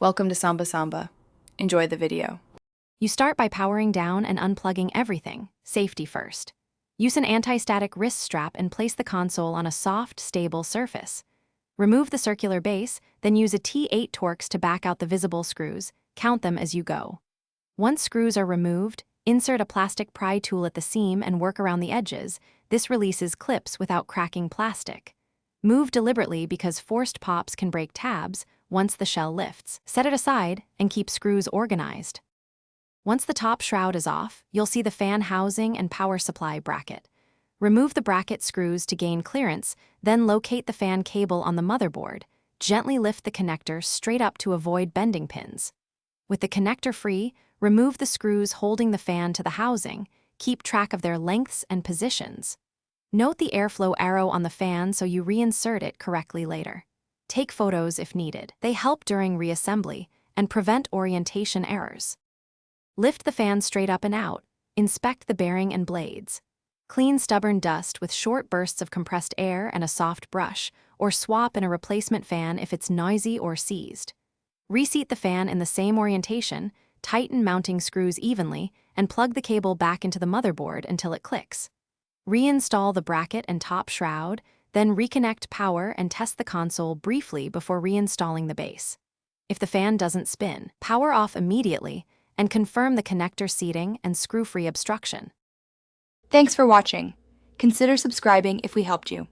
Welcome to Samba Samba. Enjoy the video. You start by powering down and unplugging everything, safety first. Use an anti-static wrist strap and place the console on a soft, stable surface. Remove the circular base, then use a T8 Torx to back out the visible screws. Count them as you go. Once screws are removed, insert a plastic pry tool at the seam and work around the edges. This releases clips without cracking plastic. Move deliberately because forced pops can break tabs once the shell lifts. Set it aside and keep screws organized. Once the top shroud is off, you'll see the fan housing and power supply bracket. Remove the bracket screws to gain clearance, then locate the fan cable on the motherboard. Gently lift the connector straight up to avoid bending pins. With the connector free, remove the screws holding the fan to the housing. Keep track of their lengths and positions. Note the airflow arrow on the fan so you reinsert it correctly later. Take photos if needed. They help during reassembly and prevent orientation errors. Lift the fan straight up and out. Inspect the bearing and blades. Clean stubborn dust with short bursts of compressed air and a soft brush, or swap in a replacement fan if it's noisy or seized. Reseat the fan in the same orientation, tighten mounting screws evenly, and plug the cable back into the motherboard until it clicks. Reinstall the bracket and top shroud, then reconnect power and test the console briefly before reinstalling the base. If the fan doesn't spin, power off immediately and confirm the connector seating and screw-free obstruction. Thanks for watching. Consider subscribing if we helped you.